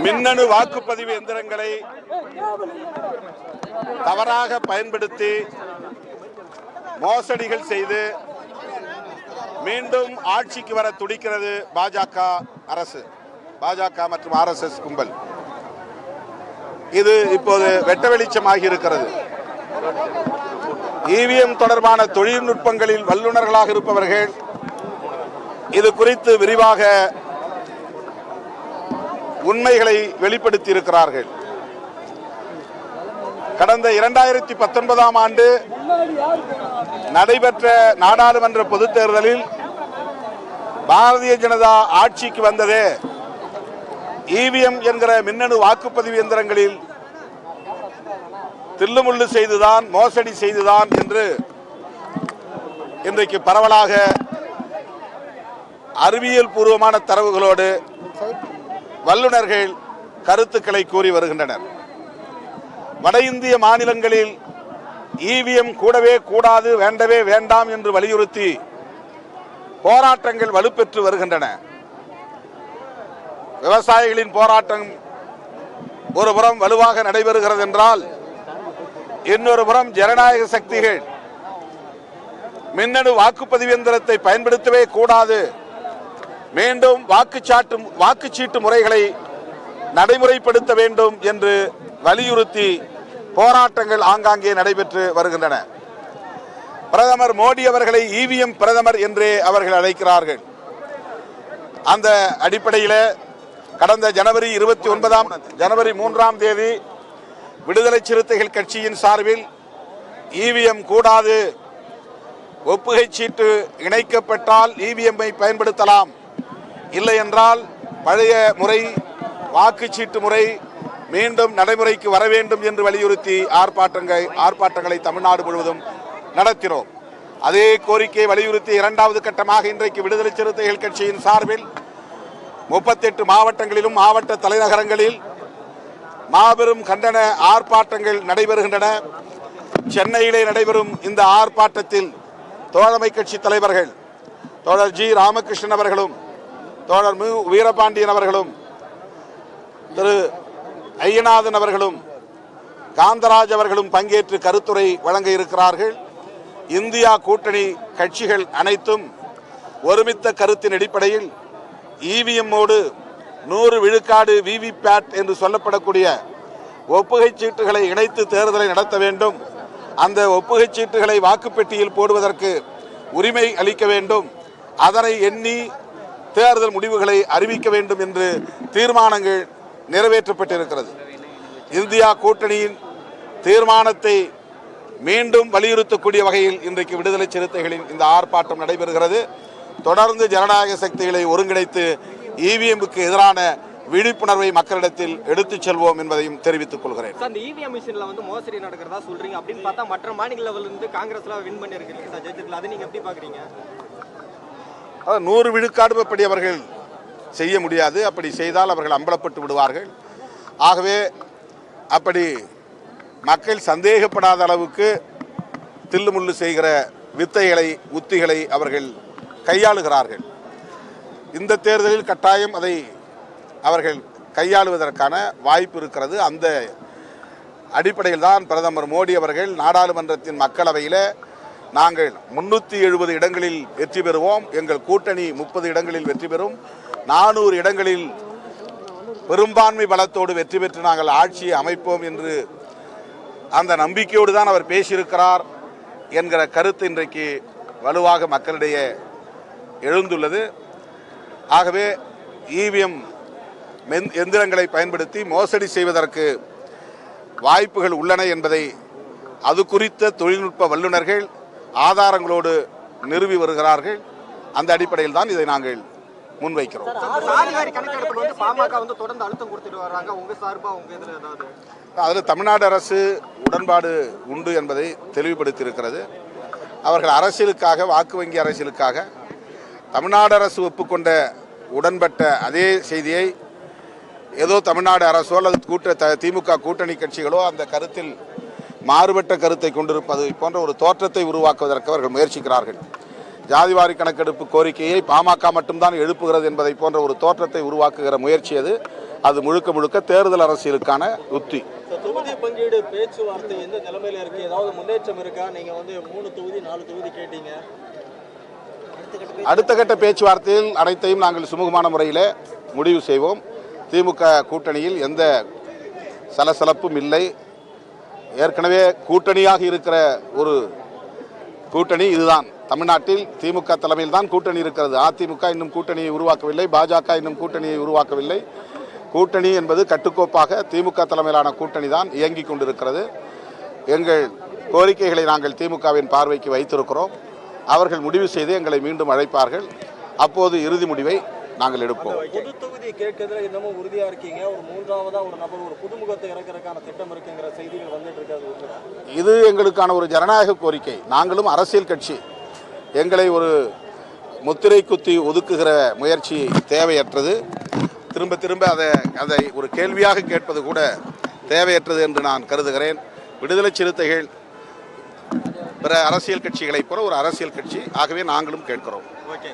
மின்னணு வாக்குப்பதிவு எந்திரங்களை தவறாக பயன்படுத்தி மோசடிகள் செய்து மீண்டும் ஆட்சிக்கு வர துடிக்கிறது பாஜக அரசு, பாஜக மற்றும் RSS கும்பல். இது இப்போது வெட்ட வெளிச்சமாகி இருக்கிறது. EVM தொடர்பான தொழில்நுட்பங்களில் வல்லுநர்களாக இருப்பவர்கள் இது குறித்து விரிவாக உண்மைகளை வெளிப்படுத்தி இருக்கிறார்கள். கடந்த 2019ஆம் ஆண்டு நடைபெற்ற நாடாளுமன்ற பொதுத் தேர்தலில் பாரதிய ஜனதா ஆட்சிக்கு வந்ததே EVM என்கிற மின்னணு வாக்குப்பதிவு எந்திரங்களில் தில்லுமுள்ளு செய்துதான், மோசடி செய்துதான் என்று இன்றைக்கு பரவலாக அறிவியல் பூர்வமான தரவுகளோடு வல்லுநர்கள் கருத்துக்களை கூறி வருகின்றனர். வட இந்திய மாநிலங்களில் EVM கூடவே கூடாது, வேண்டவே வேண்டாம் என்று வலியுறுத்தி போராட்டங்கள் வலுப்பெற்று வருகின்றன. விவசாயிகளின் போராட்டம் ஒரு புறம் வலுவாக நடைபெறுகிறது என்றால், இன்னொரு புறம் ஜனநாயக சக்திகள் மின்னணு வாக்குப்பதிவு எந்திரத்தை பயன்படுத்தவே கூடாது, மீண்டும் வாக்குச்சீட்டு முறைகளை நடைமுறைப்படுத்த வேண்டும் என்று வலியுறுத்தி போராட்டங்கள் ஆங்காங்கே நடைபெற்று வருகின்றன. பிரதமர் மோடி அவர்களை EVM பிரதமர் என்றே அவர்கள் அழைக்கிறார்கள். அந்த அடிப்படையில் கடந்த ஜனவரி 3ஆம் தேதி விடுதலை சிறுத்தைகள் கட்சியின் சார்பில் EVM கூடாது, ஒப்புகை சீட்டு இணைக்கப்பட்டால் EVM-ஐ பயன்படுத்தலாம், இல்லை என்றால் பழைய முறை வாக்குச்சீட்டு முறை மீண்டும் நடைமுறைக்கு வர வேண்டும் என்று வலியுறுத்தி ஆர்ப்பாட்டங்களை தமிழ்நாடு முழுவதும் நடத்தினோம். அதே கோரிக்கையை வலியுறுத்தி இரண்டாவது கட்டமாக இன்றைக்கு விடுதலை சிறுத்தைகள் கட்சியின் சார்பில் 38 மாவட்டங்களிலும் மாவட்ட தலைநகரங்களில் மாபெரும் கண்டன ஆர்ப்பாட்டங்கள் நடைபெறுகின்றன. சென்னையிலே நடைபெறும் இந்த ஆர்ப்பாட்டத்தில் தோழமை கட்சி தலைவர்கள் தோழர் G. ராமகிருஷ்ணன் அவர்களும் தோழர் மு. வீரபாண்டியன் அவர்களும் திரு ஐயநாதன் அவர்களும் காந்தராஜ் அவர்களும் பங்கேற்று கருத்துரை வழங்க இருக்கிறார்கள். இந்தியா கூட்டணி கட்சிகள் அனைத்தும் ஒருமித்த கருத்தின் அடிப்படையில் EVM-ஓடு 100 விழுக்காடு VVPAT என்று சொல்லப்படக்கூடிய ஒப்புகை சீட்டுகளை இணைத்து தேர்தலை நடத்த வேண்டும், அந்த ஒப்புகை சீட்டுகளை வாக்குப்பெட்டியில் போடுவதற்கு உரிமை அளிக்க வேண்டும், அதனை எண்ணி தேர்தல் முடிவுகளை அறிவிக்க வேண்டும் என்று தீர்மானங்கள் நிறைவேற்றப்பட்டிருக்கிறது. இந்தியா கூட்டணியின் தீர்மானத்தை மீண்டும் வலியுறுத்தக்கூடிய வகையில் இன்றைக்கு விடுதலை சிறுத்தைகளின் இந்த ஆர்ப்பாட்டம் நடைபெறுகிறது. தொடர்ந்து ஜனநாயக சக்திகளை ஒருங்கிணைத்து EVM-க்கு எதிரான விழிப்புணர்வை மக்களிடத்தில் எடுத்துச் செல்வோம் என்பதையும் தெரிவித்துக் கொள்கிறேன். அந்த EVM மிஷின்ல மோசடி நடக்கிறதா சொல்றீங்க. அப்படின்னு பார்த்தா மற்ற மாநில லெவல்ல இருந்து காங்கிரஸ்ல வின் பண்ணி இருக்கீங்க சார், ஜெயிச்சிருக்கல. அதை நீங்க எப்படி பாக்குறீங்க? 100 விழுக்காடு அப்படி அவர்கள் செய்ய முடியாது. அப்படி செய்தால் அவர்கள் அம்பலப்பட்டு விடுவார்கள். ஆகவே அப்படி மக்கள் சந்தேகப்படாத அளவுக்கு தில்லுமுள்ளு செய்கிற வித்தைகளை உத்திகளை அவர்கள் கையாளுகிறார்கள். இந்த தேர்தலில் கட்டாயம் அதை அவர்கள் கையாளுவதற்கான வாய்ப்பு இருக்கிறது. அந்த அடிப்படையில் தான் பிரதமர் மோடி அவர்கள் நாடாளுமன்றத்தின் மக்களவையில் நாங்கள் 370 இடங்களில் வெற்றி பெறுவோம், எங்கள் கூட்டணி 30 இடங்களில் வெற்றி பெறும், 400 இடங்களில் பெரும்பான்மை பலத்தோடு வெற்றி பெற்று நாங்கள் ஆட்சியை அமைப்போம் என்று அந்த நம்பிக்கையோடு தான் அவர் பேசியிருக்கிறார் என்கிற கருத்து இன்றைக்கு வலுவாக மக்களிடையே எழுந்துள்ளது. ஆகவே EVM எந்திரங்களை பயன்படுத்தி மோசடி செய்வதற்கு வாய்ப்புகள் உள்ளன என்பதை அது குறித்த தொழில்நுட்ப வல்லுநர்கள் ஆதாரங்களோடு நிறுவி வருகிறார்கள். அந்த அடிப்படையில் தான் இதை நாங்கள் முன்வைக்கிறோம். அதில் தமிழ்நாடு அரசு உடன்பாடு உண்டு என்பதை தெளிவுபடுத்தியிருக்கிறது. அவர்கள் அரசியலுக்காக, வாக்கு வங்கி அரசியலுக்காக தமிழ்நாடு அரசு ஒப்புக்கொண்ட உடன்பட்ட அதே செய்தியை ஏதோ தமிழ்நாடு அரசோ அல்லது திமுக கூட்டணி கட்சிகளோ அந்த கருத்தில் மாறுபட்ட கருத்தை கொண்டிருப்பது போன்ற ஒரு தோற்றத்தை உருவாக்குவதற்கு அவர்கள் முயற்சிக்கிறார்கள். ஜாதிவாரி கணக்கெடுப்பு கோரிக்கையை பாமக மட்டும்தான் எழுப்புகிறது என்பதை போன்ற ஒரு தோற்றத்தை உருவாக்குகிற முயற்சி அது முழுக்க முழுக்க தேர்தல் அரசியலுக்கான உத்தி. தொகுதி பங்கீடு பேச்சுவார்த்தை எந்த நிலைமையில இருக்கு? ஏதாவது முன்னேற்றம் இருக்கா? நீங்க 3 தொகுதி 4 தொகுதி கேட்டீங்க. அடுத்த கட்ட பேச்சுவார்த்தையில் அனைத்தையும் நாங்கள் சுமூகமான முறையில் முடிவு செய்வோம். திமுக கூட்டணியில் எந்த சலசலப்பும் இல்லை. ஏற்கனவே கூட்டணியாக இருக்கிற ஒரு கூட்டணி இதுதான். தமிழ்நாட்டில் திமுக தலைமையில் தான் கூட்டணி இருக்கிறது. அதிமுக இன்னும் கூட்டணியை உருவாக்கவில்லை, பாஜக இன்னும் கூட்டணியை உருவாக்கவில்லை. கூட்டணி என்பது கட்டுக்கோப்பாக திமுக தலைமையிலான கூட்டணி தான் இயங்கிக் கொண்டிருக்கிறது. எங்கள் கோரிக்கைகளை நாங்கள் திமுகவின் பார்வைக்கு வைத்திருக்கிறோம். அவர்கள் முடிவு செய்து எங்களை மீண்டும் அழைப்பார்கள். அப்போது இறுதி முடிவை நாங்கள் எடுப்போம். பொது தொகுதி கேட்கறதுல இன்னமும் உறுதியா இருக்கீங்க. ஒரு மூன்றாவதா ஒரு நபர் ஒரு புதுமுகத்தை இறக்கிறதுக்கான திட்டம் இருக்குங்கிற செய்திகள் வந்துட்டு இருக்காது. இது எங்களுக்கான ஒரு ஜனநாயக கோரிக்கை. நாங்களும் அரசியல் கட்சி. எங்களை ஒரு முத்திரை குத்தி ஒதுக்குகிற முயற்சி தேவையற்றது. திரும்ப திரும்ப அதை ஒரு கேள்வியாக கேட்பது கூட தேவையற்றது என்று நான் கருதுகிறேன். விடுதலை சிறுத்தைகள் பிற அரசியல் கட்சிகளைப் போல ஒரு அரசியல் கட்சி. ஆகவே நாங்களும் கேட்கிறோம். ஓகே.